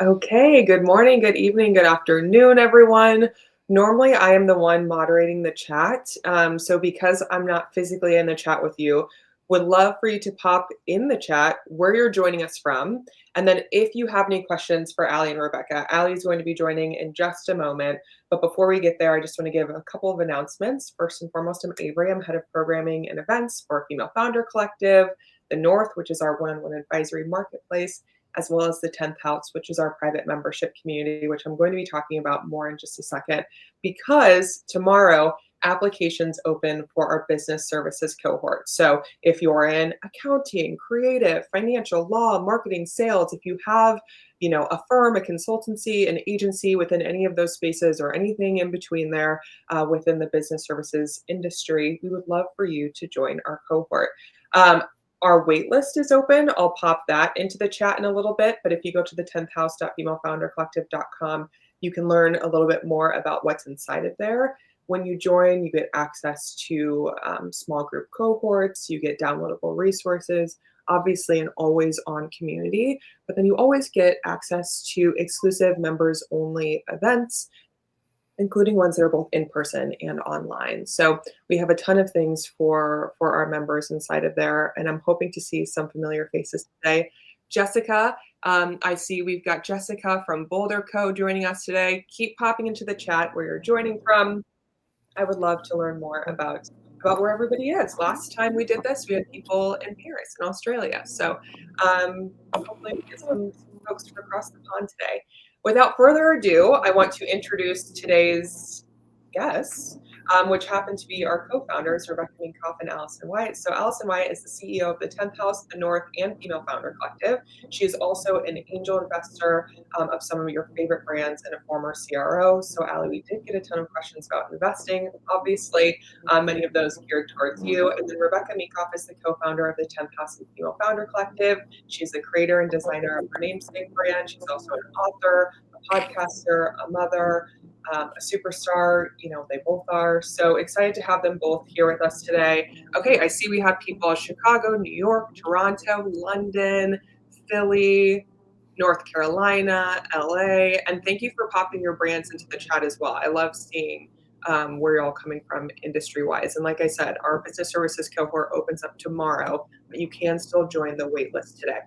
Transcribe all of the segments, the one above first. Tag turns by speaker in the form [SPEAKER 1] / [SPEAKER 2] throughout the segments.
[SPEAKER 1] Okay, good morning, good evening, good afternoon, everyone. Normally, I am the one moderating the chat. So because I'm not physically in the chat with you, would love for you to pop in the chat where you're joining us from. And then if you have any questions for Ali and Rebecca, Ali is going to be joining in just a moment. But before we get there, I just want to give a couple of announcements. First and foremost, I'm Avery. I'm head of programming and events for Female Founder Collective, the North, which is our one-on-one advisory marketplace, as well as the 10th house, which is our private membership community, which I'm going to be talking about more in just a second, because tomorrow applications open for our business services cohort. So if you're in accounting, creative, financial, law, marketing, sales, if you have a firm, a consultancy, an agency within any of those spaces or anything in between there within the business services industry, we would love for you to join our cohort. Our wait list is open. I'll pop that into the chat in a little bit. But if you go to the 10th house.femalefoundercollective.com, you can learn a little bit more about what's inside of there. When you join, you get access to small group cohorts, you get downloadable resources, obviously an always on community, but then you always get access to exclusive members only events, including ones that are both in person and online. So we have a ton of things for our members inside of there, and I'm hoping to see some familiar faces today. Jessica, I see we've got Jessica from Boulder Co. joining us today. Keep popping into the chat where you're joining from. I would love to learn more about where everybody is. Last time we did this, we had people in Paris in Australia. So hopefully we get some folks from across the pond today. Without further ado, I want to introduce today's guests, which happen to be our co-founders, Rebecca Minkoff and Alison Wyatt. So Alison Wyatt is the CEO of the 10th House, the North, and Female Founder Collective. She is also an angel investor of some of your favorite brands and a former CRO. So Ali, we did get a ton of questions about investing. Obviously, many of those geared towards you. And then Rebecca Minkoff is the co-founder of the 10th House and Female Founder Collective. She's the creator and designer of her namesake brand. She's also an author, a podcaster, a mother, a superstar. They both are. So excited to have them both here with us today. Okay, I see we have people in Chicago, New York, Toronto, London, Philly, North Carolina, LA, and thank you for popping your brands into the chat as well. I love seeing where you're all coming from industry-wise. And like I said, our business services cohort opens up tomorrow, but you can still join the waitlist today.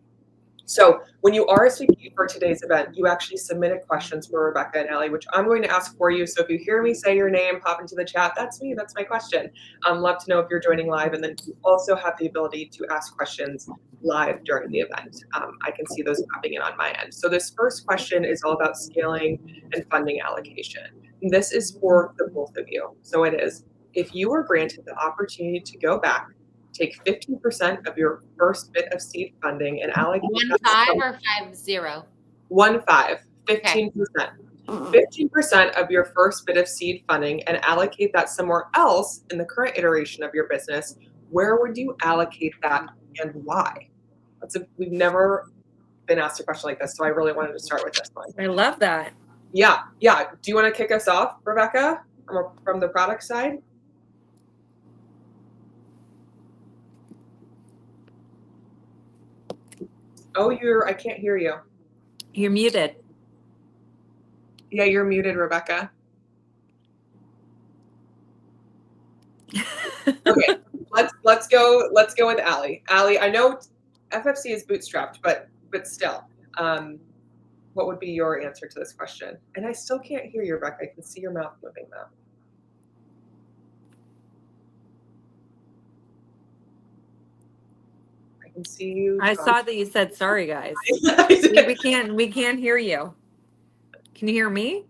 [SPEAKER 1] So when you RSVP for today's event, you actually submitted questions for Rebecca and Ali, which I'm going to ask for you. So if you hear me say your name, pop into the chat. That's me. That's my question. Love to know if you're joining live. And then you also have the ability to ask questions live during the event. I can see those popping in on my end. So this first question is all about scaling and funding allocation. And this is for the both of you. So it is, if you were granted the opportunity to go back, take 15% of your first bit of seed funding and allocate
[SPEAKER 2] 15 or 50?
[SPEAKER 1] 15%. 15% of your first bit of seed funding and allocate that somewhere else in the current iteration of your business. Where would you allocate that and why? We've never been asked a question like this, so I really wanted to start with this one.
[SPEAKER 3] I love that.
[SPEAKER 1] Yeah. Do you want to kick us off, Rebecca, from the product side? Oh, I can't hear you.
[SPEAKER 3] You're muted.
[SPEAKER 1] Yeah, you're muted, Rebecca. Okay, let's go with Ali. Ali, I know FFC is bootstrapped, but still, what would be your answer to this question? And I still can't hear you, Rebecca. I can see your mouth moving though. I can see you.
[SPEAKER 3] I saw that you said sorry, guys. we can't hear you. Can you hear me?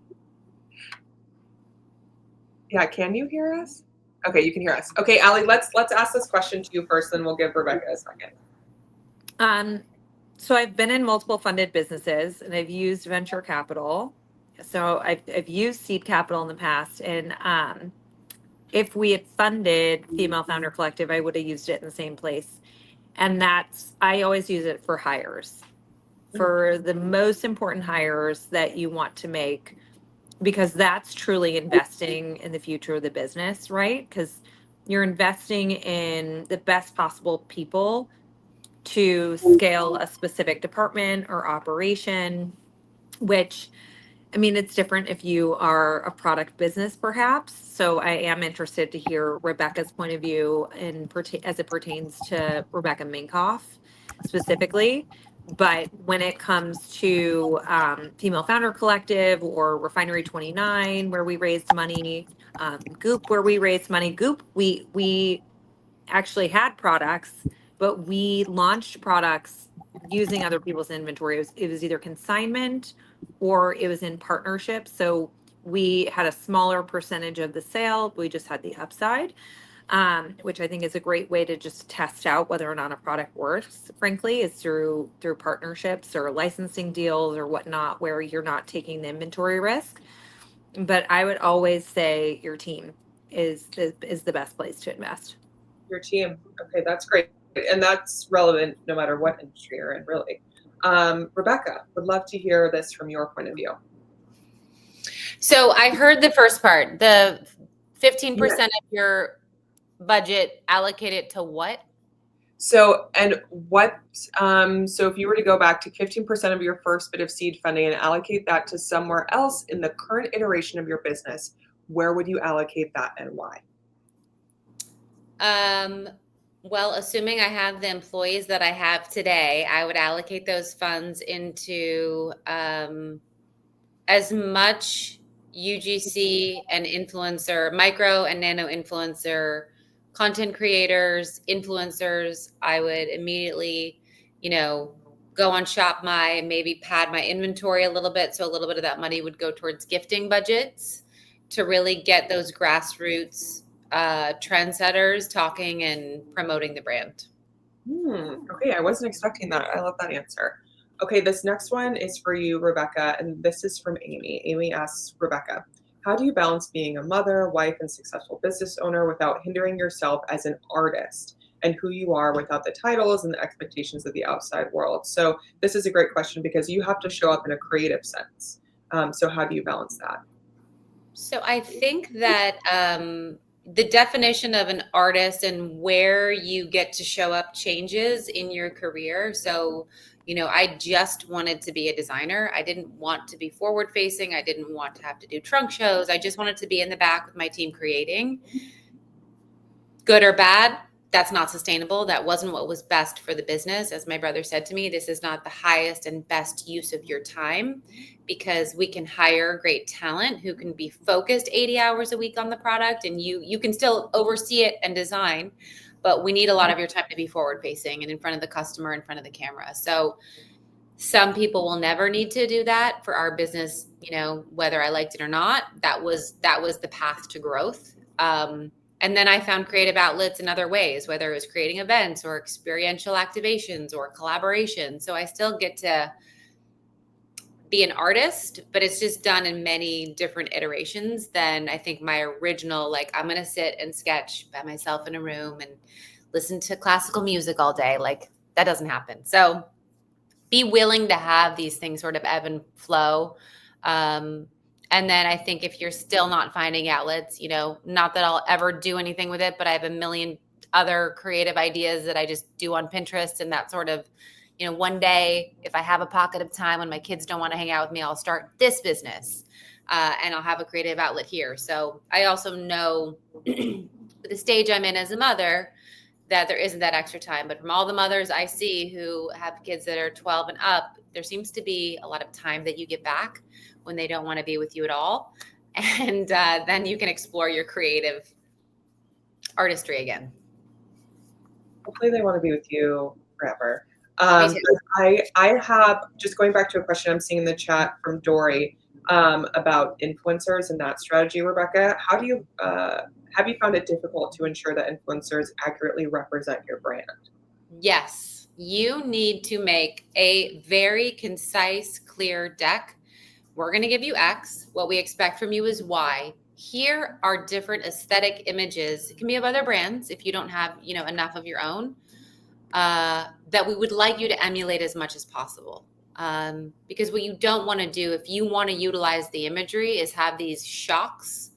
[SPEAKER 1] Yeah, can you hear us? Okay, you can hear us. Okay, Ali, let's ask this question to you first, then we'll give Rebecca a second.
[SPEAKER 3] So I've been in multiple funded businesses and I've used venture capital. So I've used seed capital in the past, and if we had funded Female Founder Collective, I would have used it in the same place. And I always use it for hires, for the most important hires that you want to make, because that's truly investing in the future of the business, right? Because you're investing in the best possible people to scale a specific department or operation. which, I mean, it's different if you are a product business, perhaps. So I am interested to hear Rebecca's point of view as it pertains to Rebecca Minkoff specifically. But when it comes to Female Founder Collective or Refinery 29, where we raised money, Goop, where we raised money, Goop, we actually had products, but we launched products using other people's inventory. It was either consignment or it was in partnership. So we had a smaller percentage of the sale. We just had the upside, which I think is a great way to just test out whether or not a product works. Frankly, is through partnerships or licensing deals or whatnot, where you're not taking the inventory risk. But I would always say your team is the best place to invest.
[SPEAKER 1] Your team. Okay, that's great. And that's relevant no matter what industry you're in, really. Rebecca, would love to hear this from your point of view.
[SPEAKER 2] So I heard the first part, the 15%
[SPEAKER 1] Yeah.
[SPEAKER 2] of your budget allocated to what?
[SPEAKER 1] So, and what, so if you were to go back to 15% of your first bit of seed funding and allocate that to somewhere else in the current iteration of your business, where would you allocate that and why?
[SPEAKER 2] Well, assuming I have the employees that I have today, I would allocate those funds into as much UGC and influencer, micro and nano influencer, content creators, influencers. I would immediately, go on ShopMy, maybe pad my inventory a little bit. So a little bit of that money would go towards gifting budgets to really get those grassroots trendsetters talking and promoting the brand.
[SPEAKER 1] Okay, I wasn't expecting that. I love that answer. Okay, this next one is for you, Rebecca, and this is from Amy. Amy asks Rebecca, how do you balance being a mother, wife, and successful business owner without hindering yourself as an artist and who you are without the titles and the expectations of the outside world? So this is a great question because you have to show up in a creative sense. So how do you balance that?
[SPEAKER 2] So I think that the definition of an artist and where you get to show up changes in your career. So, I just wanted to be a designer. I didn't want to be forward facing. I didn't want to have to do trunk shows. I just wanted to be in the back with my team creating. Good or bad, that's not sustainable. That wasn't what was best for the business. As my brother said to me, this is not the highest and best use of your time, because we can hire great talent who can be focused 80 hours a week on the product, and you can still oversee it and design, but we need a lot of your time to be forward facing and in front of the customer, in front of the camera. So some people will never need to do that. For our business, whether I liked it or not, that was the path to growth. And then I found creative outlets in other ways, whether it was creating events or experiential activations or collaboration. So I still get to be an artist, but it's just done in many different iterations than I think my original, like, I'm going to sit and sketch by myself in a room and listen to classical music all day. Like, that doesn't happen. So be willing to have these things sort of ebb and flow. And then I think if you're still not finding outlets, not that I'll ever do anything with it, but I have a million other creative ideas that I just do on Pinterest, and that sort of, one day, if I have a pocket of time when my kids don't want to hang out with me, I'll start this business, and I'll have a creative outlet here. So I also know the stage I'm in as a mother that there isn't that extra time. But from all the mothers I see who have kids that are 12 and up, there seems to be a lot of time that you get back when they don't want to be with you at all. And then you can explore your creative artistry again.
[SPEAKER 1] Hopefully they want to be with you forever.
[SPEAKER 2] Me too.
[SPEAKER 1] I have, just going back to a question I'm seeing in the chat from Dory about influencers and that strategy, Rebecca. How do you, have you found it difficult to ensure that influencers accurately represent your brand?
[SPEAKER 2] Yes, you need to make a very concise, clear deck. We're going to give you X. What we expect from you is Y. Here are different aesthetic images. It can be of other brands if you don't have, enough of your own, that we would like you to emulate as much as possible. Because what you don't want to do, if you want to utilize the imagery, is have these shocks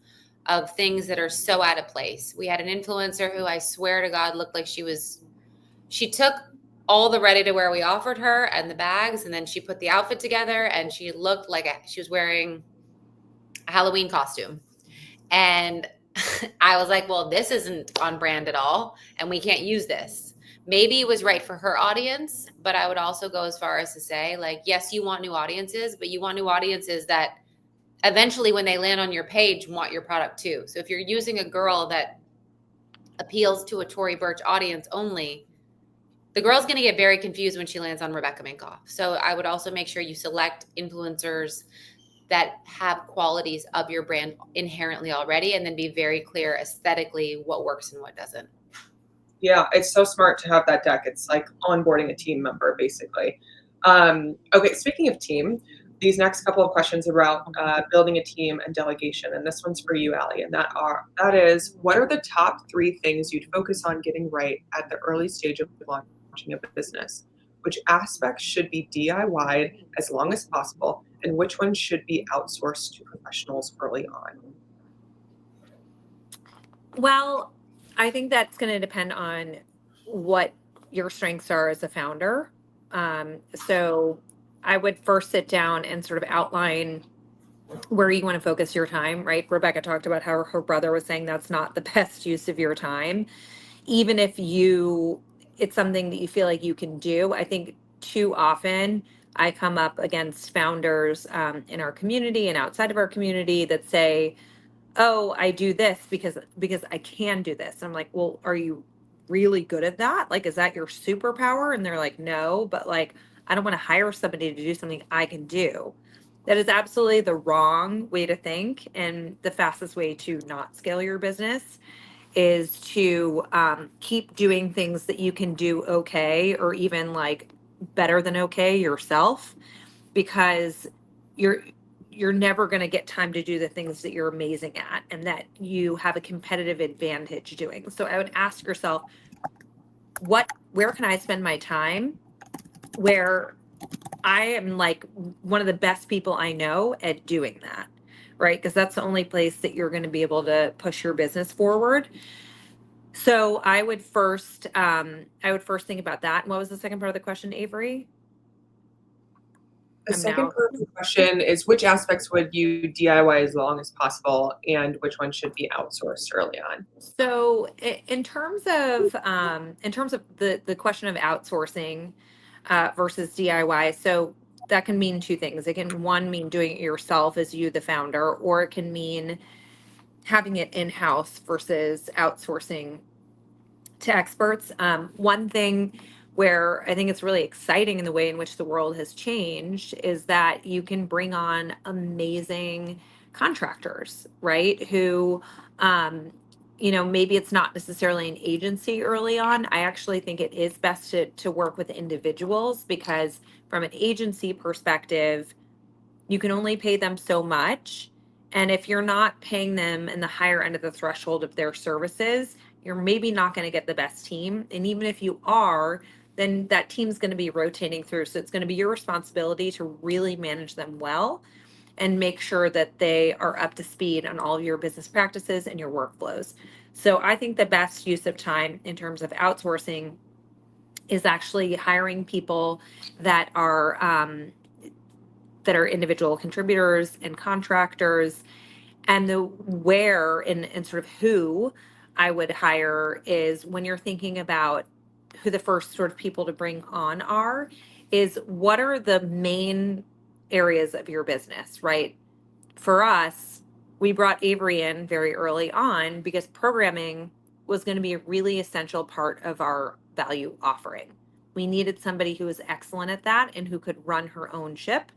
[SPEAKER 2] of things that are so out of place. We had an influencer who I swear to God looked like she took all the ready to wear we offered her and the bags, and then she put the outfit together and she looked like she was wearing a Halloween costume. And I was like, well, this isn't on brand at all, and we can't use this. Maybe it was right for her audience, but I would also go as far as to say, like, yes, you want new audiences, but you want new audiences that eventually, when they land on your page, want your product too. So if you're using a girl that appeals to a Tory Burch audience only, the girl's going to get very confused when she lands on Rebecca Minkoff. So I would also make sure you select influencers that have qualities of your brand inherently already, and then be very clear aesthetically what works and what doesn't.
[SPEAKER 1] Yeah, it's so smart to have that deck. It's like onboarding a team member, basically. Okay, speaking of team, these next couple of questions are about building a team and delegation, and this one's for you, Allie. And that is, what are the top 3 things you'd focus on getting right at the early stage of launching a business? Which aspects should be DIY'd as long as possible, and which ones should be outsourced to professionals early on?
[SPEAKER 3] Well, I think that's going to depend on what your strengths are as a founder. So I would first sit down and sort of outline where you want to focus your time, right? Rebecca talked about how her brother was saying that's not the best use of your time. Even if it's something that you feel like you can do, I think too often I come up against founders in our community and outside of our community that say, oh, I do this because I can do this. And I'm like, well, are you really good at that? Like, is that your superpower? And they're like, no, but like, I don't want to hire somebody to do something I can do. That is absolutely the wrong way to think. And the fastest way to not scale your business is to keep doing things that you can do okay, or even like better than okay yourself, because you're you're never going to get time to do the things that you're amazing at and that you have a competitive advantage doing. So I would ask yourself, where can I spend my time where I am like one of the best people I know at doing that, right? Because that's the only place that you're going to be able to push your business forward. So I would first think about that. And what was the second part of the question, Avery?
[SPEAKER 1] The
[SPEAKER 3] I'm
[SPEAKER 1] second
[SPEAKER 3] now.
[SPEAKER 1] part of the question is, which aspects would you DIY as long as possible, and which ones should be outsourced early on?
[SPEAKER 3] So in terms of the question of outsourcing versus DIY, so that can mean 2 things. It can, one, mean doing it yourself as you the founder, or it can mean having it in-house versus outsourcing to experts. One thing where I think it's really exciting in the way in which the world has changed is that you can bring on amazing contractors, right? Who, maybe it's not necessarily an agency early on. I actually think it is best to work with individuals, because from an agency perspective, you can only pay them so much. And if you're not paying them in the higher end of the threshold of their services, you're maybe not going to get the best team. And even if you are, then that team's going to be rotating through. So it's going to be your responsibility to really manage them well and make sure that they are up to speed on all of your business practices and your workflows. So I think the best use of time in terms of outsourcing is actually hiring people that are individual contributors and contractors. And the where and sort of who I would hire is, when you're thinking about who the first sort of people to bring on are, is what are the main areas of your business, right? For us, we brought Avery in very early on because programming was going to be a really essential part of our value offering. We needed somebody who was excellent at that and who could run her own ship,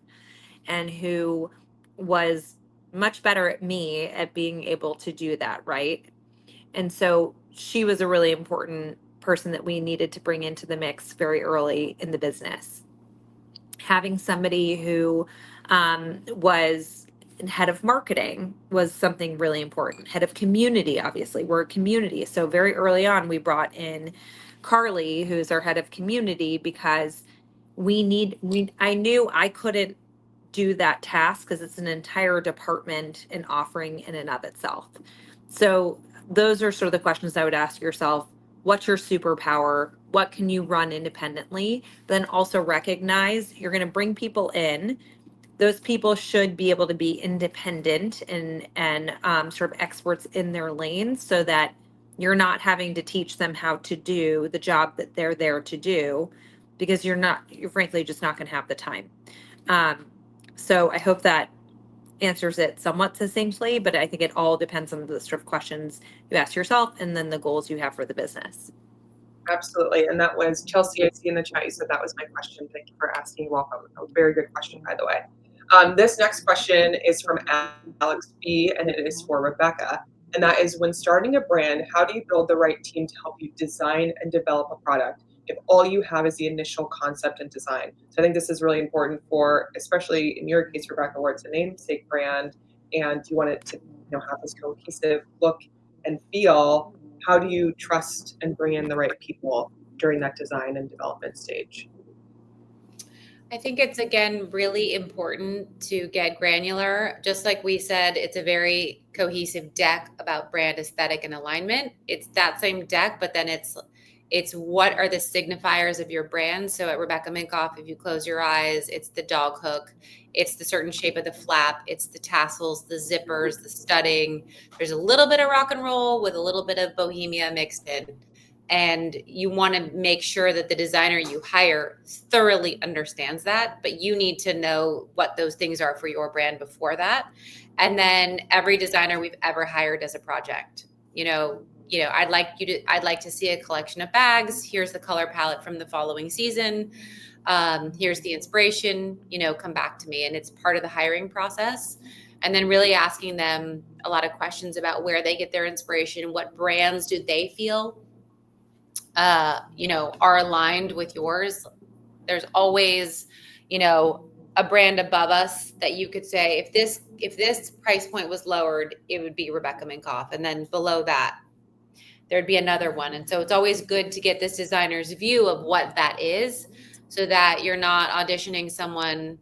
[SPEAKER 3] and who was much better at me at being able to do that, right? And so she was a really important person that we needed to bring into the mix very early in the business. Having somebody who was head of marketing was something really important. Head of community, obviously, we're a community. So very early on, we brought in Carly, who's our head of community, because I knew I couldn't do that task because it's an entire department and offering in and of itself. So those are sort of the questions I would ask yourself. what's your superpower? What can you run independently? Then also recognize you're going to bring people in. Those people should be able to be independent and sort of experts in their lanes, so that you're not having to teach them how to do the job that they're there to do, because you're frankly just not going to have the time. So I hope that answers it somewhat succinctly, but I think it all depends on the sort of questions you ask yourself and then the goals you have for the business.
[SPEAKER 1] Absolutely. And that was Chelsea. I see in the chat you said that was my question. Thank you for asking. Welcome. A very good question, by the way. This next question is from Alex B, and it is for Rebecca. And that is, when starting a brand, how do you build the right team to help you design and develop a product if all you have is the initial concept and design? So I think this is really important for, especially in your case, Rebecca, where it's a namesake brand and you want it to have this cohesive look and feel. How do you trust and bring in the right people during that design and development stage?
[SPEAKER 2] I think it's, again, really important to get granular. Just like we said, it's a very cohesive deck about brand aesthetic and alignment. It's that same deck, but then it's what are the signifiers of your brand. So at Rebecca Minkoff, if you close your eyes, it's the dog hook, it's the certain shape of the flap, it's the tassels, the zippers, the studding. There's a little bit of rock and roll with a little bit of bohemia mixed in. And you want to make sure that the designer you hire thoroughly understands that, but you need to know what those things are for your brand before that. And then every designer we've ever hired does a project. I'd like to see a collection of bags. Here's the color palette from the following season. Here's the inspiration, come back to me. And it's part of the hiring process. And then really asking them a lot of questions about where they get their inspiration, what brands do they feel are aligned with yours. There's always, a brand above us that you could say, if this price point was lowered, it would be Rebecca Minkoff. And then below that, there'd be another one. And so it's always good to get this designer's view of what that is, so that you're not auditioning someone,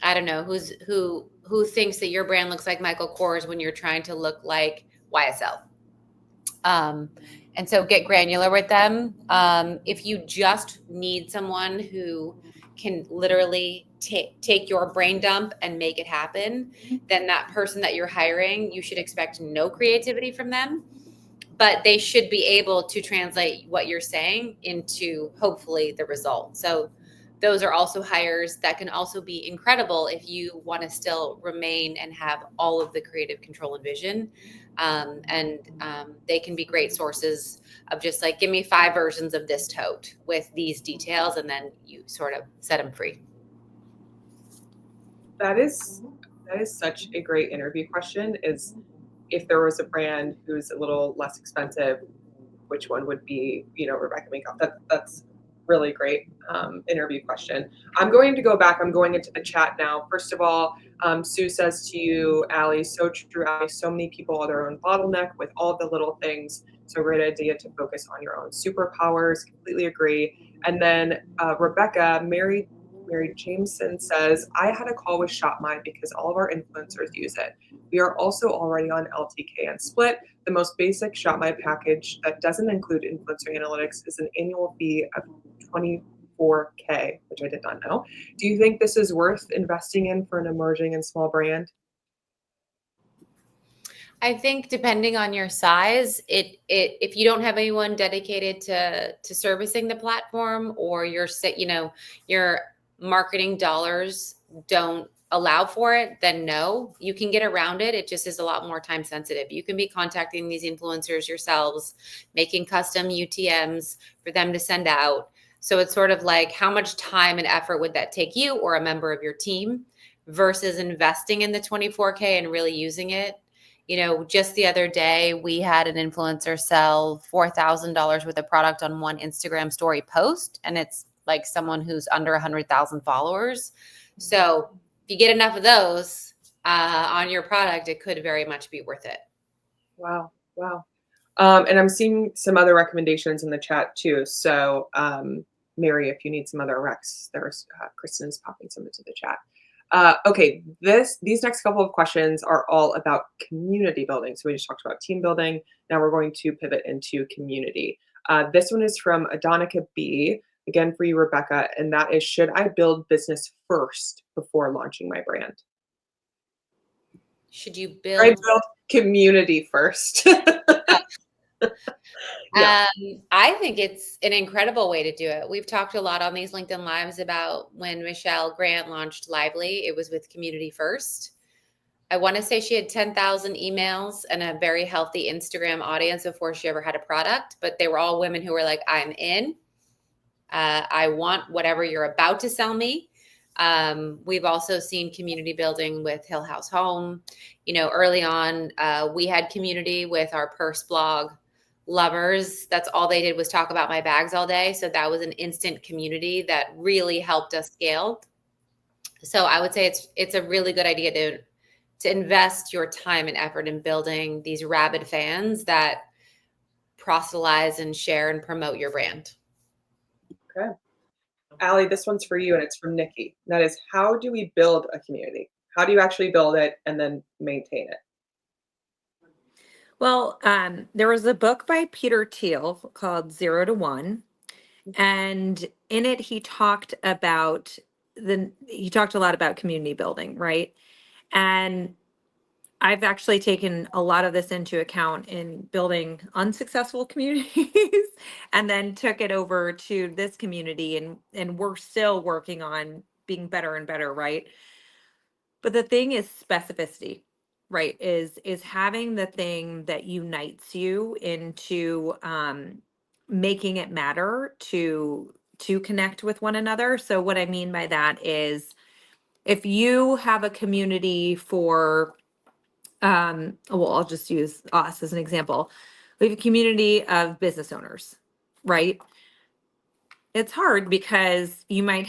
[SPEAKER 2] I don't know, who thinks that your brand looks like Michael Kors when you're trying to look like YSL. And so get granular with them. If you just need someone who can literally take your brain dump and make it happen, then that person that you're hiring, you should expect no creativity from them, but they should be able to translate what you're saying into hopefully the result. So those are also hires that can also be incredible if you want to still remain and have all of the creative control and vision. They can be great sources of just like, give me 5 versions of this tote with these details, and then you sort of set them free.
[SPEAKER 1] That is such a great interview question, is if there was a brand who's a little less expensive, which one would be, Rebecca Minkoff? That's really great interview question. I'm going to go back. I'm going into the chat now. First of all, Sue says to you, Allie, so true, Allie, so many people are their own bottleneck with all the little things. So great idea to focus on your own superpowers. Completely agree. And then Rebecca, Mary Jameson says, I had a call with ShopMy because all of our influencers use it. We are also already on LTK and Split. The most basic ShopMy package that doesn't include influencer analytics is an annual fee of $24K, which I did not know. Do you think this is worth investing in for an emerging and small brand?
[SPEAKER 2] I think depending on your size, if you don't have anyone dedicated to servicing the platform, or your marketing dollars don't allow for it, then no, you can get around it. It just is a lot more time sensitive. You can be contacting these influencers yourselves, making custom UTMs for them to send out. So it's sort of like, how much time and effort would that take you or a member of your team versus investing in the 24K and really using it? Just the other day, we had an influencer sell $4,000 worth of product on one Instagram story post, and it's like someone who's under 100,000 followers. So if you get enough of those on your product, it could very much be worth it.
[SPEAKER 1] Wow. And I'm seeing some other recommendations in the chat too. So Mary, if you need some other recs, there's Kristen is popping some into the chat. Okay, these next couple of questions are all about community building. So we just talked about team building. Now we're going to pivot into community. This one is from Adonica B, again for you, Rebecca, and that is, should I build business first before launching my brand?
[SPEAKER 2] Should you
[SPEAKER 1] I
[SPEAKER 2] build?
[SPEAKER 1] build community first. Yeah.
[SPEAKER 2] I think it's an incredible way to do it. We've talked a lot on these LinkedIn Lives about when Michelle Grant launched Lively, it was with community first. I want to say she had 10,000 emails and a very healthy Instagram audience before she ever had a product, but they were all women who were like, I'm in. I want whatever you're about to sell me. We've also seen community building with Hill House Home. Early on, we had community with our purse blog lovers. That's all they did was talk about my bags all day. So that was an instant community that really helped us scale. So I would say it's a really good idea to invest your time and effort in building these rabid fans that proselytize and share and promote your brand.
[SPEAKER 1] Okay. Allie, this one's for you, and it's from Nikki. That is, how do we build a community? How do you actually build it and then maintain it?
[SPEAKER 3] Well, there was a book by Peter Thiel called 0 to 1, and in it he talked a lot about community building, right? And I've actually taken a lot of this into account in building unsuccessful communities and then took it over to this community, and we're still working on being better and better, right? But the thing is specificity, right? Is having the thing that unites you into making it matter to connect with one another. So what I mean by that is, if you have a community for well, I'll just use us as an example. We have a community of business owners, right? It's hard because you might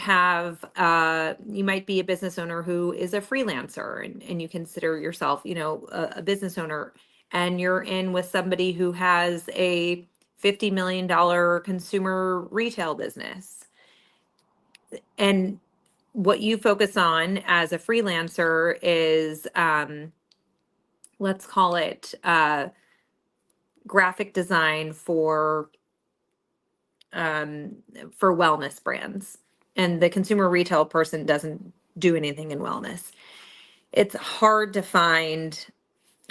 [SPEAKER 3] be a business owner who is a freelancer, and you consider yourself, a business owner, and you're in with somebody who has a $50 million consumer retail business. And what you focus on as a freelancer is, let's call it, graphic design for wellness brands, and the consumer retail person doesn't do anything in wellness. It's hard to find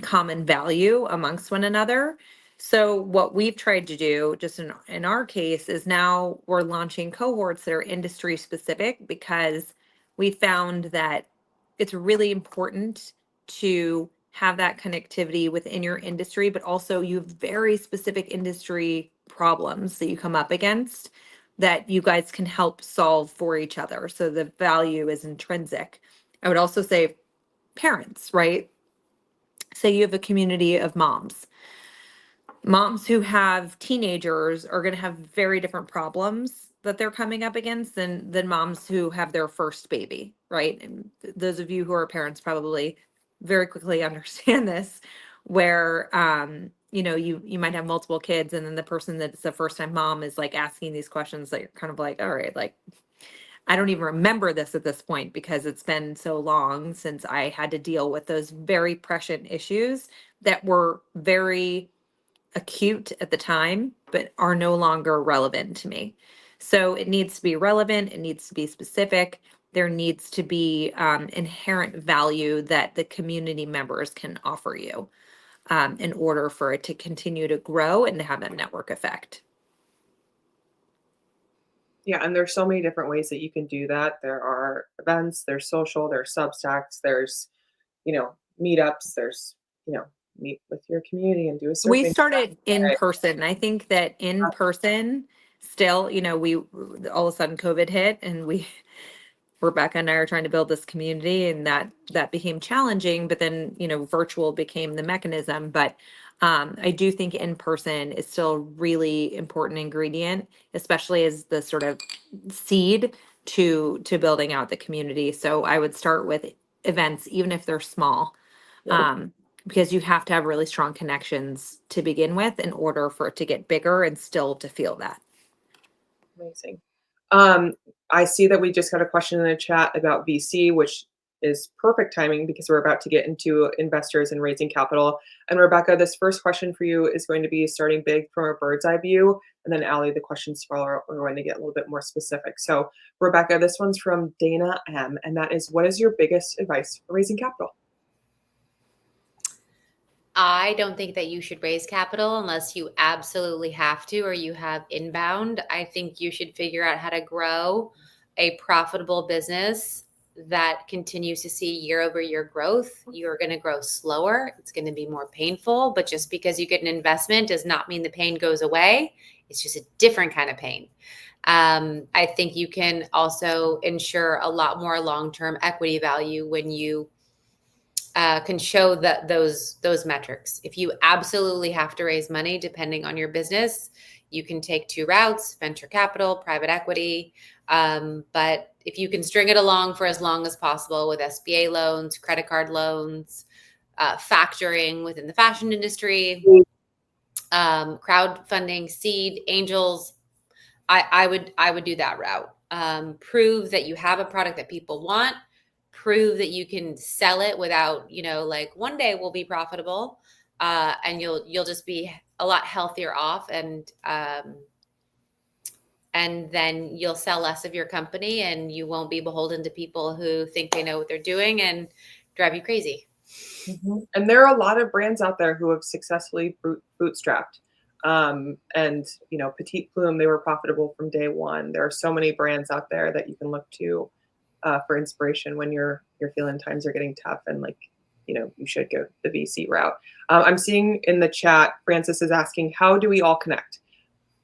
[SPEAKER 3] common value amongst one another. So what we've tried to do, just in our case, is now we're launching cohorts that are industry specific, because we found that it's really important to have that connectivity within your industry, but also you have very specific industry problems that you come up against that you guys can help solve for each other. So the value is intrinsic. I would also say parents, right? Say you have a community of moms. Moms who have teenagers are going to have very different problems that they're coming up against than moms who have their first baby, right? And those of you who are parents probably very quickly understand this, where you might have multiple kids, and then the person that's the first time mom is like asking these questions that you're kind of like, all right, like, I don't even remember this at this point because it's been so long since I had to deal with those very prescient issues that were very acute at the time, but are no longer relevant to me. So it needs to be relevant, it needs to be specific. There needs to be inherent value that the community members can offer you in order for it to continue to grow and to have that network effect.
[SPEAKER 1] Yeah, and there's so many different ways that you can do that. There are events, there's social, there's Substacks, there's, meetups, there's, meet with your community and do a
[SPEAKER 3] We
[SPEAKER 1] surfing.
[SPEAKER 3] started in
[SPEAKER 1] Right.
[SPEAKER 3] person. I think that in person still, we all of a sudden COVID hit, and Rebecca and I are trying to build this community, and that became challenging, but then, virtual became the mechanism. But I do think in person is still a really important ingredient, especially as the sort of seed to building out the community. So I would start with events, even if they're small, because you have to have really strong connections to begin with in order for it to get bigger and still to feel that.
[SPEAKER 1] Amazing. Um, I see that we just got a question in the chat about VC, which is perfect timing because we're about to get into investors and raising capital. And Rebecca, this first question for you is going to be starting big from a bird's eye view. And then Allie, the questions are going to get a little bit more specific. So Rebecca, this one's from Dana M. And that is, what is your biggest advice for raising capital?
[SPEAKER 2] I don't think that you should raise capital unless you absolutely have to or you have inbound. I think you should figure out how to grow a profitable business that continues to see year over year growth. You're going to grow slower. It's going to be more painful, but just because you get an investment does not mean the pain goes away. It's just a different kind of pain. I think you can also ensure a lot more long-term equity value when you can show that those metrics. If you absolutely have to raise money, depending on your business, you can take two routes: venture capital, private equity. But if you can string it along for as long as possible with SBA loans, credit card loans, factoring within the fashion industry, crowdfunding, seed, angels, I would do that route. Prove that you have a product that people want. Prove that you can sell it without, like one day we'll be profitable, and you'll just be a lot healthier off, and then you'll sell less of your company, and you won't be beholden to people who think they know what they're doing and drive you crazy.
[SPEAKER 1] Mm-hmm. And there are a lot of brands out there who have successfully bootstrapped. And Petite Plume, they were profitable from day one. There are so many brands out there that you can look to for inspiration when you're feeling times are getting tough and you should go the VC route. I'm seeing in the chat, Francis is asking, how do we all connect?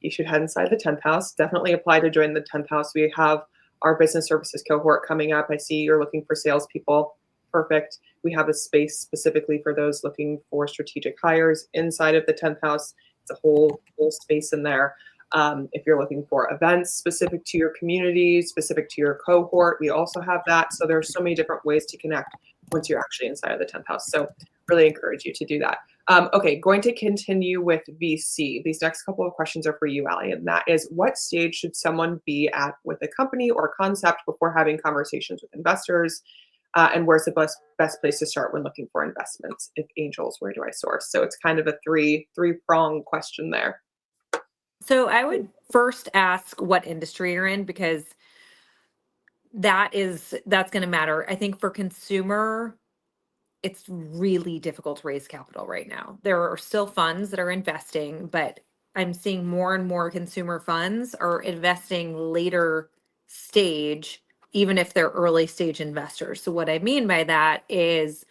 [SPEAKER 1] You should head inside the 10th house. Definitely apply to join the 10th house. We have our business services cohort coming up. I see you're looking for salespeople. Perfect. We have a space specifically for those looking for strategic hires inside of the 10th house. It's a whole space in there. If you're looking for events specific to your community, specific to your cohort, we also have that. So there's so many different ways to connect once you're actually inside of the 10th house. So really encourage you to do that. Okay, going to continue with VC. These next couple of questions are for you, Allie, and that is, what stage should someone be at with a company or concept before having conversations with investors? And where's the best place to start when looking for investments? If angels, where do I source? So it's kind of a three-prong question there.
[SPEAKER 3] So I would first ask what industry you're in, because that's going to matter. I think for consumer, it's really difficult to raise capital right now. There are still funds that are investing, but I'm seeing more and more consumer funds are investing later stage, even if they're early stage investors. So what I mean by that is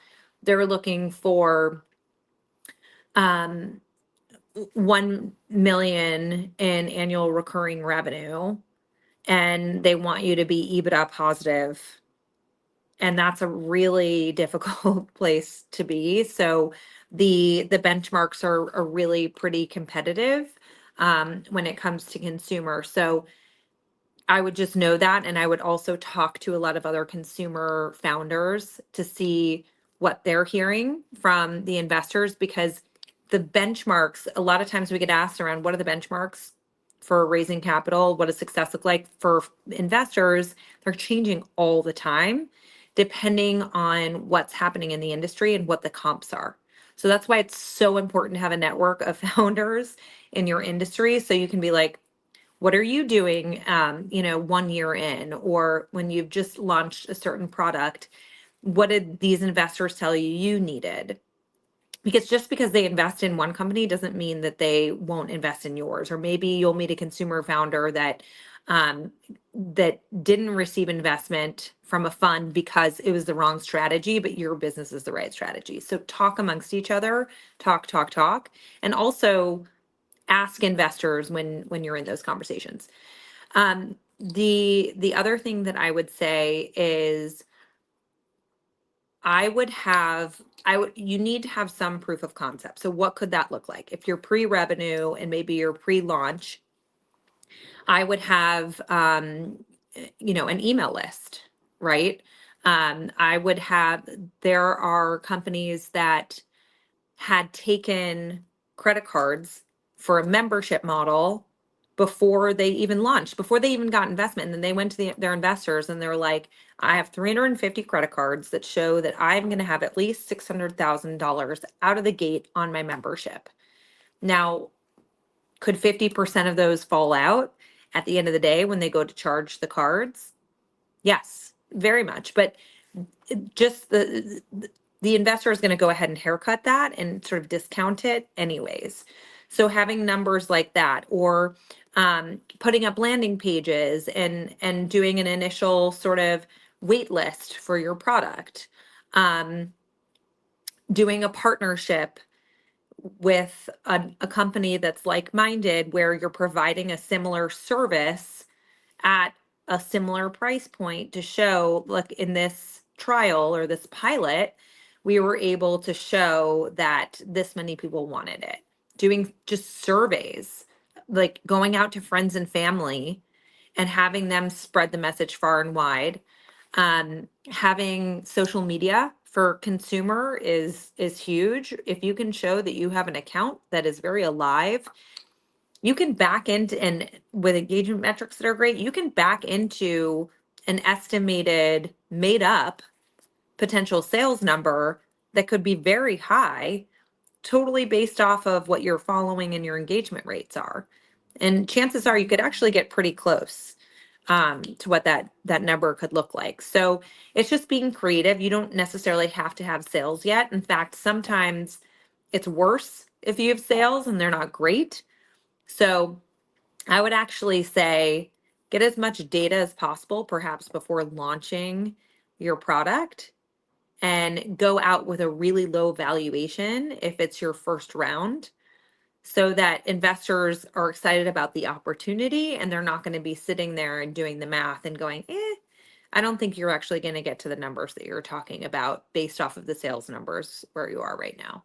[SPEAKER 3] they're looking for 1 million in annual recurring revenue, and they want you to be EBITDA positive. And that's a really difficult place to be. So the benchmarks are really pretty competitive when it comes to consumer. So I would just know that, and I would also talk to a lot of other consumer founders to see what they're hearing from the investors, because the benchmarks, a lot of times we get asked around what are the benchmarks for raising capital, what does success look like for investors. They're changing all the time depending on what's happening in the industry and what the comps are. So that's why it's so important to have a network of founders in your industry, so you can be like, what are you doing 1 year in, or when you've just launched a certain product, what did these investors tell you needed? Because just because they invest in one company doesn't mean that they won't invest in yours. Or maybe you'll meet a consumer founder that didn't receive investment from a fund because it was the wrong strategy, but your business is the right strategy. So talk amongst each other, talk, and also ask investors when you're in those conversations. The other thing that I would say is you need to have some proof of concept. So what could that look like? If you're pre-revenue and maybe you're pre-launch, I would have an email list, right? There are companies that had taken credit cards for a membership model before they even launched, before they even got investment. And then they went to their investors and they were like, I have 350 credit cards that show that I'm going to have at least $600,000 out of the gate on my membership. Now, could 50% of those fall out at the end of the day when they go to charge the cards? Yes, very much. But just the investor is going to go ahead and haircut that and sort of discount it anyways. So having numbers like that, or putting up landing pages and doing an initial sort of wait list for your product, doing a partnership with a company that's like-minded where you're providing a similar service at a similar price point to show, look, in this trial or this pilot, we were able to show that this many people wanted it. Doing just surveys, like going out to friends and family and having them spread the message far and wide. Having social media for consumer is huge. If you can show that you have an account that is very alive, you can back into, and with engagement metrics that are great, you can back into an estimated made up potential sales number that could be very high, totally based off of what your following and your engagement rates are. And chances are you could actually get pretty close to what that number could look like. So it's just being creative. You don't necessarily have to have sales yet. In fact, sometimes it's worse if you have sales and they're not great. So I would actually say get as much data as possible, perhaps before launching your product, and go out with a really low valuation if it's your first round, so that investors are excited about the opportunity and they're not going to be sitting there and doing the math and going, I don't think you're actually going to get to the numbers that you're talking about based off of the sales numbers where you are right now.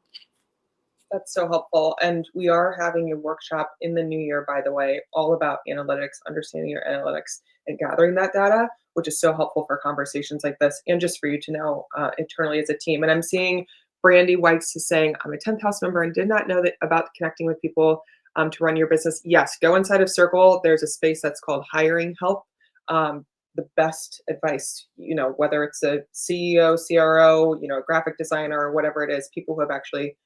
[SPEAKER 1] That's so helpful. And we are having a workshop in the new year, by the way, all about analytics, understanding your analytics and gathering that data, which is so helpful for conversations like this and just for you to know internally as a team. And I'm seeing Brandy Whites is saying, I'm a 10th house member and did not know that about connecting with people to run your business. Yes, go inside of Circle. There's a space that's called hiring help. The best advice, whether it's a CEO, CRO, a graphic designer, or whatever it is, people who have actually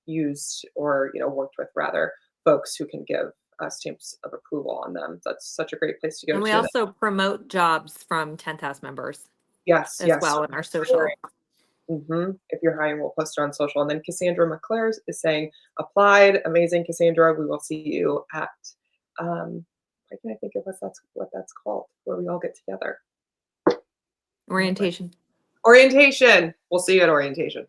[SPEAKER 1] used or worked with rather folks who can give stamps of approval on them. That's such a great place to go
[SPEAKER 3] And we
[SPEAKER 1] to.
[SPEAKER 3] also promote jobs from 10th house members
[SPEAKER 1] Yes,
[SPEAKER 3] as
[SPEAKER 1] yes.
[SPEAKER 3] well in our social.
[SPEAKER 1] If you're hiring, we'll post it on social. And then Cassandra McClure is saying, applied. Amazing, Cassandra. We will see you at, why can I think of what that's called, where we all get together?
[SPEAKER 3] Orientation.
[SPEAKER 1] Orientation. We'll see you at orientation.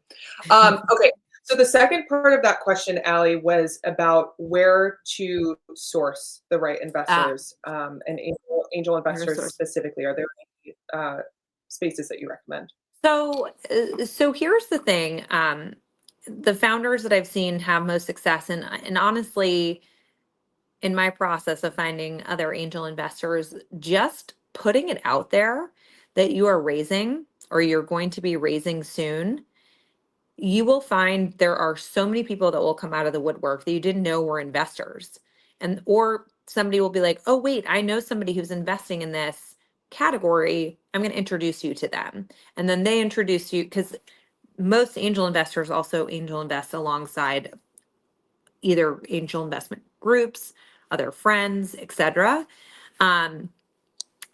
[SPEAKER 1] Okay. So the second part of that question, Allie, was about where to source the right investors and angel investors specifically. Are there any spaces that you recommend?
[SPEAKER 3] So here's the thing. The founders that I've seen have most success, and honestly, in my process of finding other angel investors, just putting it out there that you are raising or you're going to be raising soon, you will find there are so many people that will come out of the woodwork that you didn't know were investors. Or somebody will be like, oh, wait, I know somebody who's investing in this category. I'm going to introduce you to them. And then they introduce you, because most angel investors also angel invest alongside either angel investment groups, other friends, etc.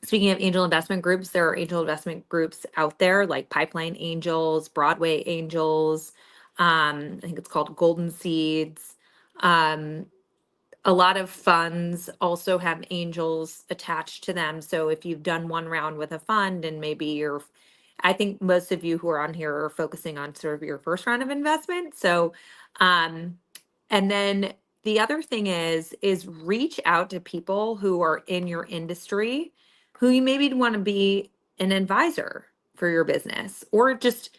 [SPEAKER 3] Speaking of angel investment groups, there are angel investment groups out there like Pipeline Angels, Broadway Angels. I think it's called Golden Seeds. A lot of funds also have angels attached to them. So if you've done one round with a fund and maybe I think most of you who are on here are focusing on sort of your first round of investment. So, and then the other thing is reach out to people who are in your industry who you maybe want to be an advisor for your business, or just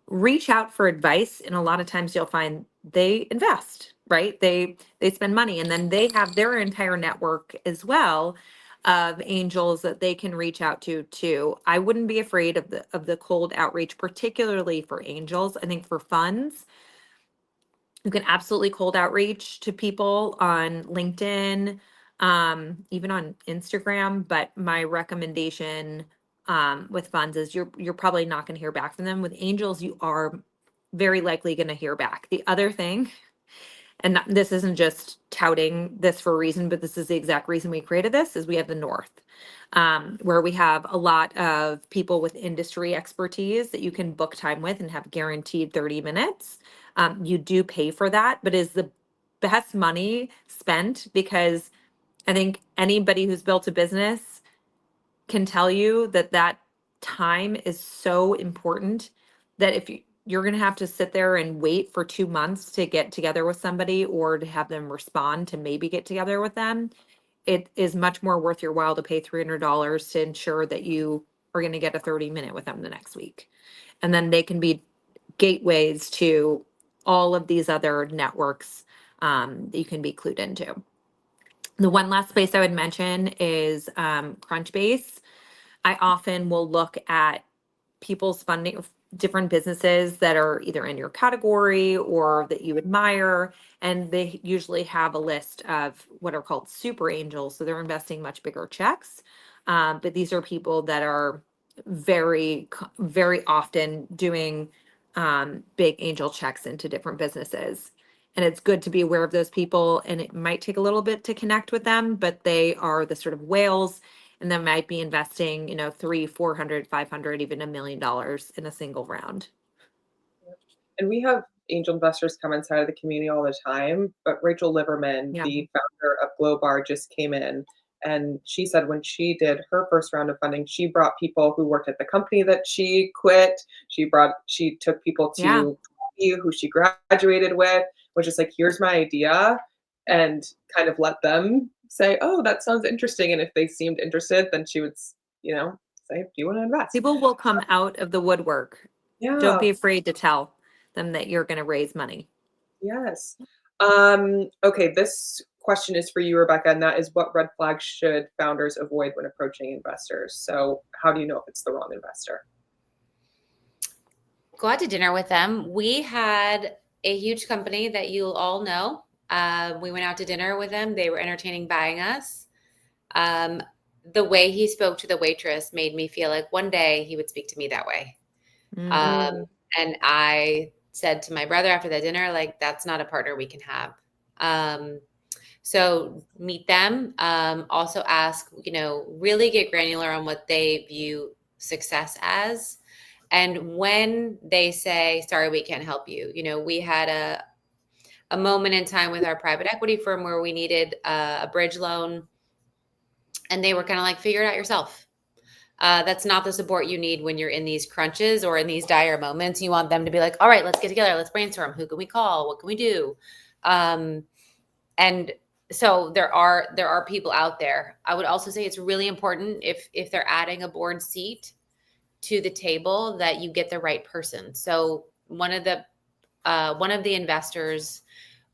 [SPEAKER 3] reach out for advice. And a lot of times you'll find they invest, right? They spend money, and then they have their entire network as well of angels that they can reach out to too. I wouldn't be afraid of the cold outreach, particularly for angels. I think for funds, you can absolutely cold outreach to people on LinkedIn, even on Instagram. But my recommendation with funds is you're probably not going to hear back from them. With angels, you are very likely going to hear back. The other thing, and this isn't just touting this for a reason, but this is the exact reason we created this, is we have the North, where we have a lot of people with industry expertise that you can book time with and have guaranteed 30 minutes. You do pay for that, but is the best money spent, because I think anybody who's built a business can tell you that that time is so important, that if you're going to have to sit there and wait for 2 months to get together with somebody, or to have them respond to maybe get together with them, it is much more worth your while to pay $300 to ensure that you are going to get a 30-minute with them the next week. And then they can be gateways to all of these other networks that you can be clued into. The one last space I would mention is Crunchbase. I often will look at people's funding, different businesses that are either in your category or that you admire, and they usually have a list of what are called super angels. So they're investing much bigger checks. But these are people that are very often doing big angel checks into different businesses. And it's good to be aware of those people. And it might take a little bit to connect with them, but they are the sort of whales, and they might be investing, 300, 400, 500, even $1 million in a single round.
[SPEAKER 1] And we have angel investors come inside of the community all the time. But Rachel Liverman,
[SPEAKER 3] Yeah.
[SPEAKER 1] the founder of Glowbar, just came in, and she said when she did her first round of funding, she brought people who worked at the company that she quit. She took people
[SPEAKER 3] Yeah.
[SPEAKER 1] to who she graduated with, which is like, here's my idea, and kind of let them say, oh, that sounds interesting. And if they seemed interested, then she would, say, do you want to invest?
[SPEAKER 3] People will come out of the woodwork.
[SPEAKER 1] Yeah.
[SPEAKER 3] Don't be afraid to tell them that you're going to raise money.
[SPEAKER 1] Yes. Okay, this question is for you, Rebecca, and that is, what red flags should founders avoid when approaching investors? So how do you know if it's the wrong investor?
[SPEAKER 2] Go out to dinner with them. We had a huge company that you'll all know. We went out to dinner with them. They were entertaining buying us. The way he spoke to the waitress made me feel like one day he would speak to me that way. And I said to my brother after that dinner, like, that's not a partner we can have. So meet them. Also ask, really get granular on what they view success as. And when they say, sorry, we can't help you, we had a moment in time with our private equity firm where we needed a bridge loan, and they were kind of like, figure it out yourself. That's not the support you need when you're in these crunches or in these dire moments. You want them to be like, all right, let's get together. Let's brainstorm. Who can we call? What can we do? And so there are people out there. I would also say it's really important, if they're adding a board seat to the table, that you get the right person. So one of the investors,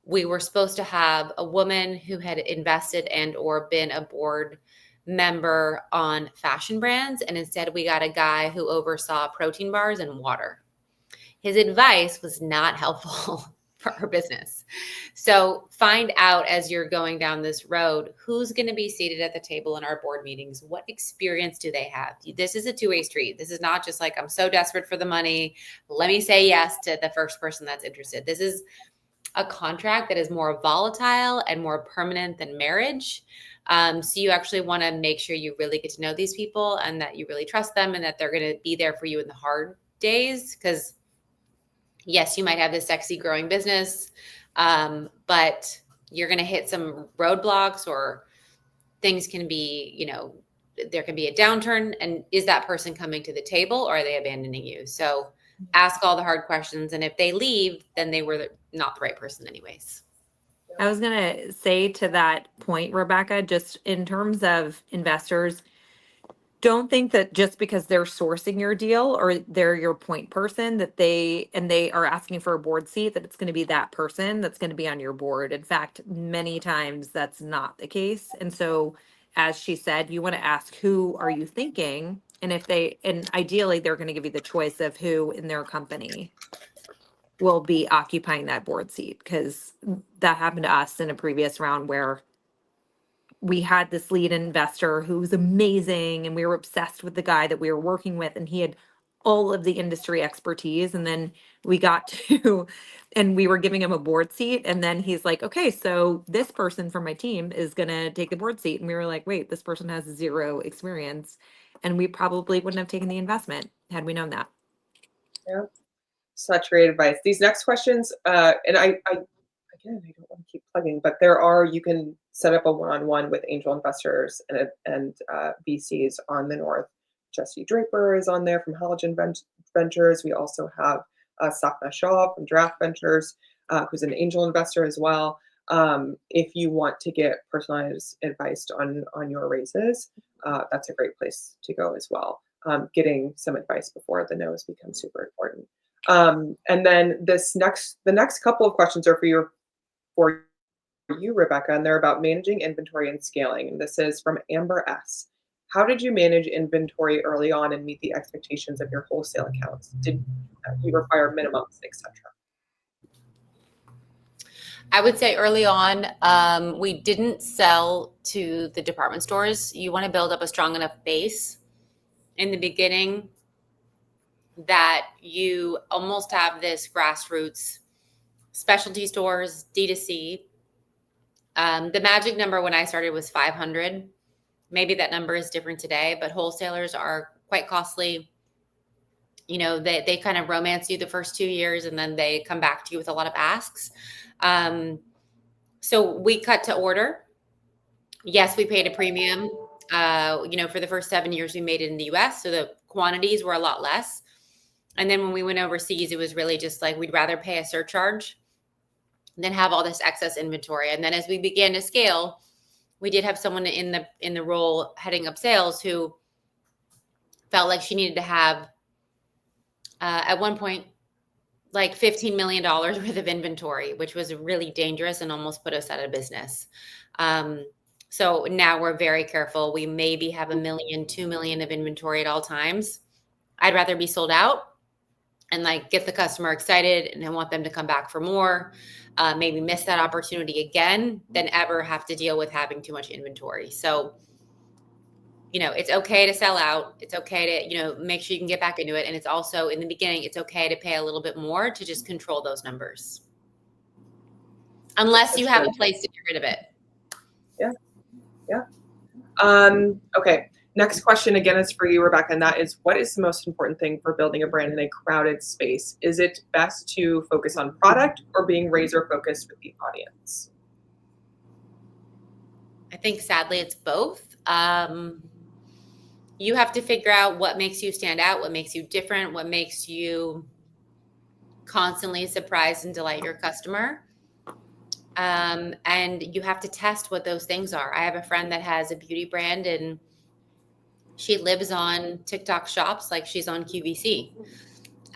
[SPEAKER 2] we were supposed to have a woman who had invested and or been a board member on fashion brands, and instead we got a guy who oversaw protein bars and water. His advice was not helpful for our business. So find out, as you're going down this road, who's going to be seated at the table in our board meetings. What experience do they have? This is a two-way street. This is not just like, I'm so desperate for the money, let me say yes to the first person that's interested. This is a contract that is more volatile and more permanent than marriage. So you actually want to make sure you really get to know these people, and that you really trust them, and that they're going to be there for you in the hard days. Because yes, you might have this sexy growing business, but you're going to hit some roadblocks, or things can be, there can be a downturn. And is that person coming to the table, or are they abandoning you? So ask all the hard questions. And if they leave, then they were not the right person anyways.
[SPEAKER 3] I was going to say to that point, Rebecca, just in terms of investors, don't think that just because they're sourcing your deal or they're your point person, that they are asking for a board seat, that it's going to be that person that's going to be on your board. In fact, many times that's not the case. And so, as she said, you want to ask, who are you thinking? And and ideally they're going to give you the choice of who in their company will be occupying that board seat, because that happened to us in a previous round where we had this lead investor who was amazing, and we were obsessed with the guy that we were working with, and he had all of the industry expertise. And then we got to, and we were giving him a board seat. And then he's like, okay, so this person from my team is going to take the board seat. And we were like, wait, this person has zero experience. And we probably wouldn't have taken the investment had we known that.
[SPEAKER 1] Yeah. Such great advice. These next questions, and I again, I don't want to keep plugging, but you can set up a one-on-one with angel investors and VCs on the North. Jesse Draper is on there from Halogen Ventures. We also have Sapna Shah from Draft Ventures, who's an angel investor as well. If you want to get personalized advice on your raises, that's a great place to go as well. Getting some advice before the no's becomes super important. And then the next couple of questions are for you, Rebecca, and they're about managing inventory and scaling. And this is from Amber S. How did you manage inventory early on and meet the expectations of your wholesale accounts? Did you require minimums, etc.?
[SPEAKER 2] I would say early on, we didn't sell to the department stores. You want to build up a strong enough base in the beginning that you almost have this grassroots specialty stores, D2C. The magic number when I started was 500. Maybe that number is different today, but wholesalers are quite costly. You know, they kind of romance you the first 2 years, and then they come back to you with a lot of asks. So we cut to order. Yes, we paid a premium. For the first 7 years we made it in the US, so the quantities were a lot less. And then when we went overseas, it was really just like we'd rather pay a surcharge than have all this excess inventory. And then as we began to scale, we did have someone in the role heading up sales who felt like she needed to have at one point like $15 million worth of inventory, which was really dangerous and almost put us out of business. So now we're very careful. We maybe have $1 million, $2 million of inventory at all times. I'd rather be sold out and like get the customer excited and I want them to come back for more, maybe miss that opportunity again, than ever have to deal with having too much inventory. So, it's okay to sell out. It's okay to, make sure you can get back into it. And it's also in the beginning, it's okay to pay a little bit more to just control those numbers. Unless you have a place to get rid of it.
[SPEAKER 1] Yeah. Yeah. Okay. Next question again is for you, Rebecca, and that is, what is the most important thing for building a brand in a crowded space? Is it best to focus on product or being razor focused with the audience?
[SPEAKER 2] I think sadly it's both. You have to figure out what makes you stand out, what makes you different, what makes you constantly surprise and delight your customer. And you have to test what those things are. I have a friend that has a beauty brand and she lives on TikTok shops like she's on QVC.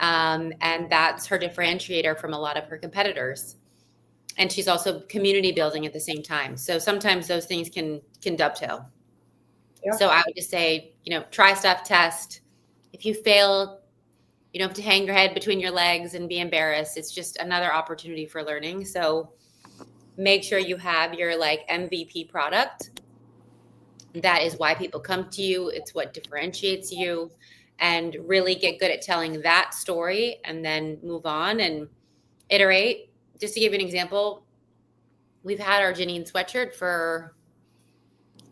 [SPEAKER 2] And that's her differentiator from a lot of her competitors. And she's also community building at the same time. So sometimes those things can dovetail. Yeah. So I would just say, try stuff, test. If you fail, you don't have to hang your head between your legs and be embarrassed. It's just another opportunity for learning. So make sure you have your like MVP product. That is why people come to you. It's what differentiates you, and really get good at telling that story and then move on and iterate. Just to give you an example, we've had our Janine sweatshirt for,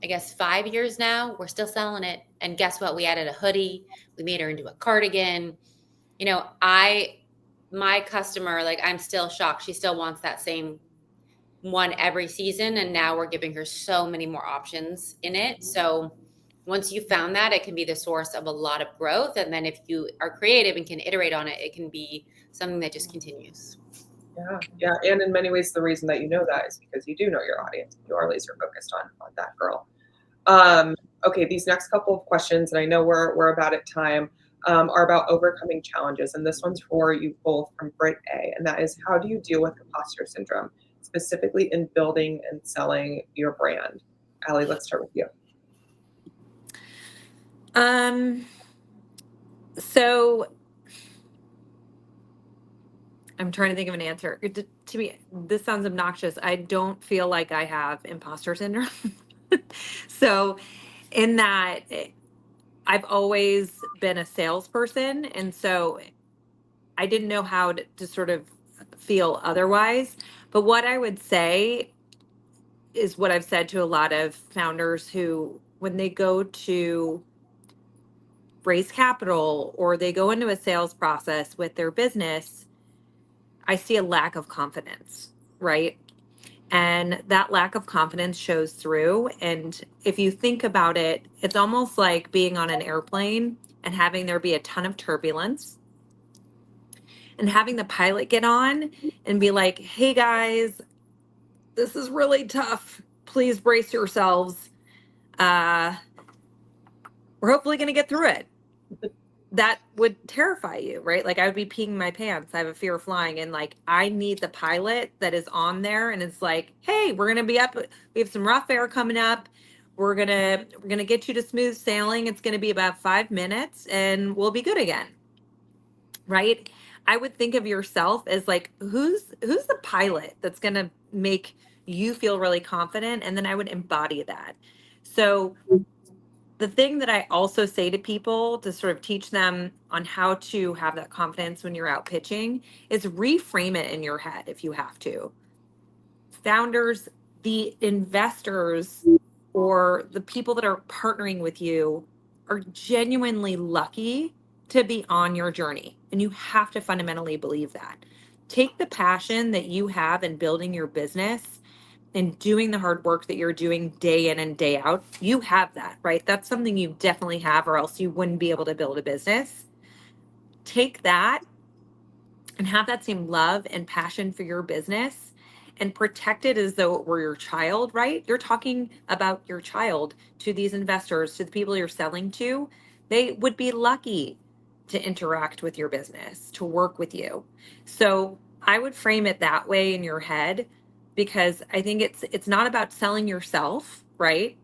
[SPEAKER 2] I guess, 5 years now. We're still selling it. And guess what? We added a hoodie. We made her into a cardigan. My customer, like, I'm still shocked. She still wants that same one every season. And now we're giving her so many more options in it. So once you found that, it can be the source of a lot of growth. And then if you are creative and can iterate on it, it can be something that just continues.
[SPEAKER 1] Yeah. And in many ways, the reason that you know that is because you do know your audience. You are laser focused on that girl. Okay, these next couple of questions, and I know we're about at time, are about overcoming challenges. And this one's for you both from Britt A. And that is, how do you deal with imposter syndrome, specifically in building and selling your brand? Allie, let's start with you.
[SPEAKER 3] So I'm trying to think of an answer. To me, this sounds obnoxious. I don't feel like I have imposter syndrome. So in that, I've always been a salesperson. And so I didn't know how to sort of feel otherwise. But what I would say is what I've said to a lot of founders who, when they go to raise capital or they go into a sales process with their business, I see a lack of confidence, right? And that lack of confidence shows through. And if you think about it, it's almost like being on an airplane and having there be a ton of turbulence and having the pilot get on and be like, hey guys, this is really tough. Please brace yourselves. Uh, we're hopefully going to get through it. That would terrify you, right? Like I would be peeing my pants. I have a fear of flying. And like, I need the pilot that is on there. And it's like, hey, we're going to be up. We have some rough air coming up. We're going to get you to smooth sailing. It's going to be about 5 minutes and we'll be good again. Right? I would think of yourself as like, who's the pilot that's going to make you feel really confident? And then I would embody that. So the thing that I also say to people to sort of teach them on how to have that confidence when you're out pitching is reframe it in your head if you have to. Founders, the investors, or the people that are partnering with you are genuinely lucky to be on your journey. And you have to fundamentally believe that. Take the passion that you have in building your business and doing the hard work that you're doing day in and day out. You have that, right? That's something you definitely have, or else you wouldn't be able to build a business. Take that and have that same love and passion for your business and protect it as though it were your child, right? You're talking about your child to these investors, to the people you're selling to. They would be lucky to interact with your business, to work with you. So I would frame it that way in your head because I think it's not about selling yourself, right?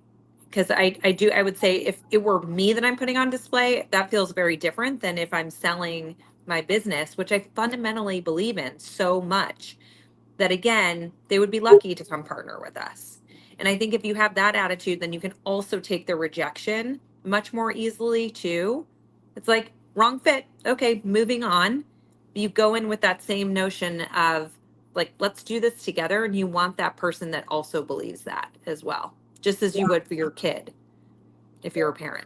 [SPEAKER 3] Because I would say if it were me that I'm putting on display, that feels very different than if I'm selling my business, which I fundamentally believe in so much that again, they would be lucky to come partner with us. And I think if you have that attitude, then you can also take the rejection much more easily too. It's like wrong fit. Okay, moving on. You go in with that same notion of like, let's do this together. And you want that person that also believes that as well, just as you would for your kid if you're a parent.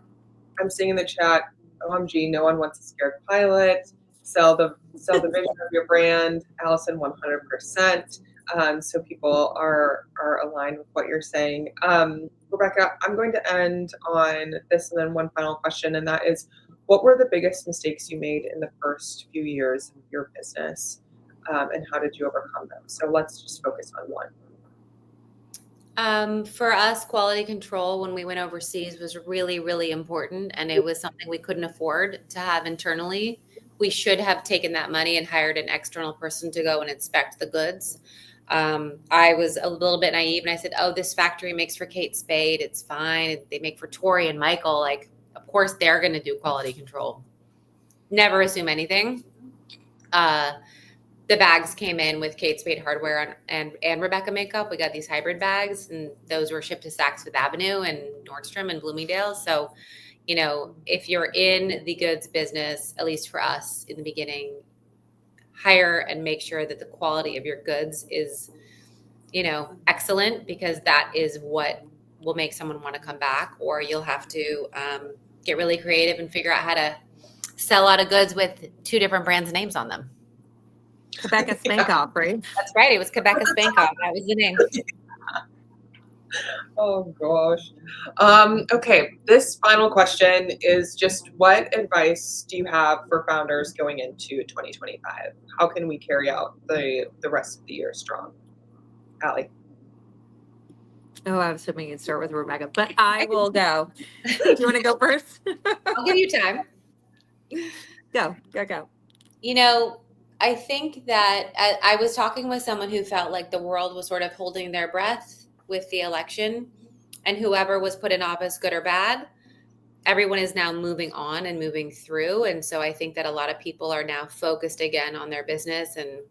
[SPEAKER 1] I'm seeing in the chat, OMG, no one wants a scared pilot. Sell the vision of your brand, Allison, 100%. So people are aligned with what you're saying. Rebecca, I'm going to end on this and then one final question, and that is, what were the biggest mistakes you made in the first few years of your business, and how did you overcome them? So let's just focus on one.
[SPEAKER 2] For us, quality control when we went overseas was really, really important. And it was something we couldn't afford to have internally. We should have taken that money and hired an external person to go and inspect the goods. I was a little bit naive and I said, oh, this factory makes for Kate Spade. It's fine. They make for Tori and Michael. Like, of course, they're going to do quality control. Never assume anything. The bags came in with Kate Spade hardware and Rebecca makeup. We got these hybrid bags, and those were shipped to Saks Fifth Avenue and Nordstrom and Bloomingdale's. So, you know, if you're in the goods business, at least for us in the beginning, hire and make sure that the quality of your goods is, you know, excellent, because that is what will make someone want to come back. Or you'll have to get really creative and figure out how to sell out of goods with 2 different brands' names on them.
[SPEAKER 3] Quebec Minkoff, right?
[SPEAKER 2] That's right. It was Quebec Minkoff. That was the name.
[SPEAKER 1] Oh gosh. Okay, this final question is just, what advice do you have for founders going into 2025? How can we carry out the rest of the year strong? Allie.
[SPEAKER 3] Oh, I was hoping you'd start with Rebecca, but I will go. Do you want to go first?
[SPEAKER 2] I'll give you time.
[SPEAKER 3] Go.
[SPEAKER 2] You know, I think that I was talking with someone who felt like the world was sort of holding their breath with the election, and whoever was put in office, good or bad, everyone is now moving on and moving through. And so I think that a lot of people are now focused again on their business. And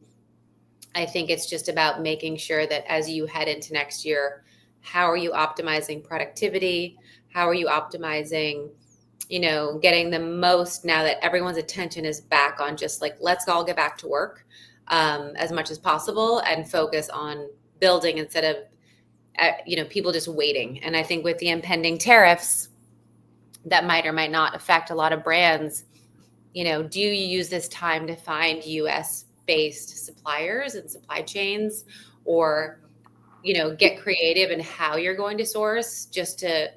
[SPEAKER 2] I think it's just about making sure that as you head into next year, how are you optimizing productivity? How are you optimizing, getting the most now that everyone's attention is back on just like, let's all get back to work as much as possible and focus on building instead of, people just waiting. And I think with the impending tariffs, that might or might not affect a lot of brands. Do you use this time to find US based suppliers and supply chains, or, get creative in how you're going to source? Just to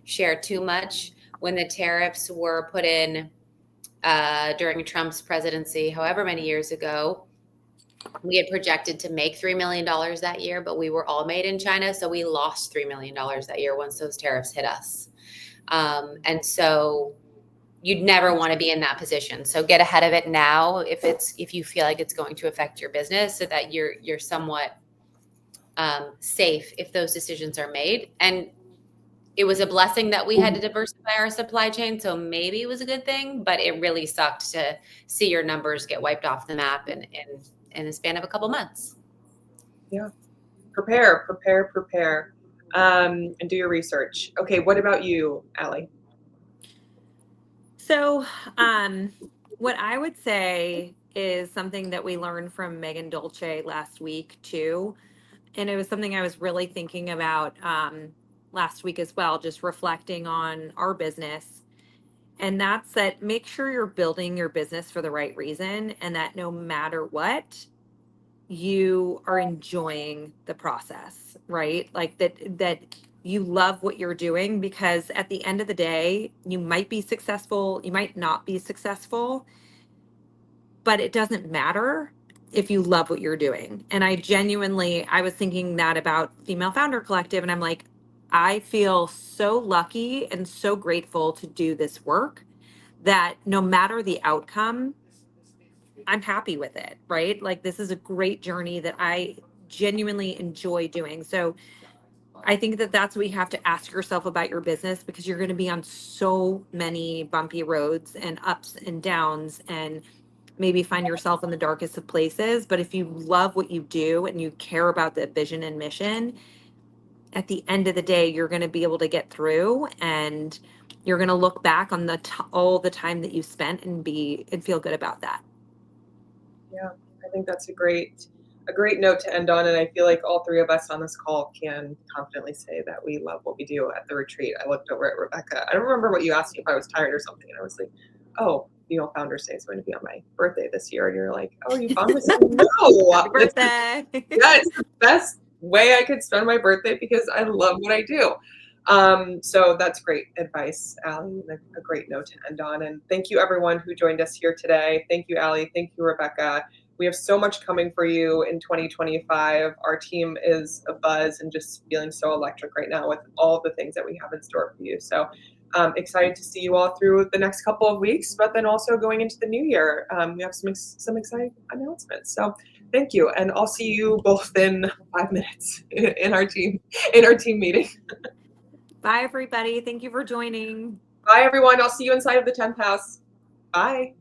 [SPEAKER 2] share too much, when the tariffs were put in during Trump's presidency, however many years ago, we had projected to make $3 million that year, but we were all made in China. So we lost $3 million that year once those tariffs hit us. And so you'd never want to be in that position. So get ahead of it now if you feel like it's going to affect your business, so that you're somewhat safe if those decisions are made. And it was a blessing that we had to diversify our supply chain, so maybe it was a good thing, but it really sucked to see your numbers get wiped off the map in the span of a couple months.
[SPEAKER 1] Yeah. Prepare, and do your research. Okay, what about you, Allie?
[SPEAKER 3] So, what I would say is something that we learned from Megan Dolce last week too, and it was something I was really thinking about last week as well, just reflecting on our business. And that's that make sure you're building your business for the right reason, and that no matter what, you are enjoying the process, right? Like that you love what you're doing, because at the end of the day, you might be successful, you might not be successful, but it doesn't matter if you love what you're doing. And I was thinking that about Female Founder Collective, and I'm like, I feel so lucky and so grateful to do this work, that no matter the outcome, I'm happy with it, right? Like, this is a great journey that I genuinely enjoy doing. So I think that that's what you have to ask yourself about your business, because you're going to be on so many bumpy roads and ups and downs, and maybe find yourself in the darkest of places. But if you love what you do and you care about the vision and mission, at the end of the day, you're going to be able to get through, and you're going to look back on all the time that you spent and feel good about that.
[SPEAKER 1] Yeah, I think that's a great note to end on. And I feel like all three of us on this call can confidently say that we love what we do at the retreat. I looked over at Rebecca. I don't remember what you asked me, if I was tired or something. And I was like, oh, Founders Day is going to be on my birthday this year. And you're like, oh, you found this? No.
[SPEAKER 3] Happy birthday.
[SPEAKER 1] Yeah, it's the best way I could spend my birthday, because I love what I do. So that's great advice, Allie, and a great note to end on. And thank you, everyone who joined us here today. Thank you, Allie. Thank you, Rebecca. We have so much coming for you in 2025. Our team is abuzz and just feeling so electric right now with all the things that we have in store for you. So excited to see you all through the next couple of weeks, but then also going into the new year, we have some exciting announcements. So thank you, and I'll see you both in 5 minutes in our team meeting.
[SPEAKER 3] Bye, everybody. Thank you for joining.
[SPEAKER 1] Bye, everyone. I'll see you inside of the 10th house. Bye.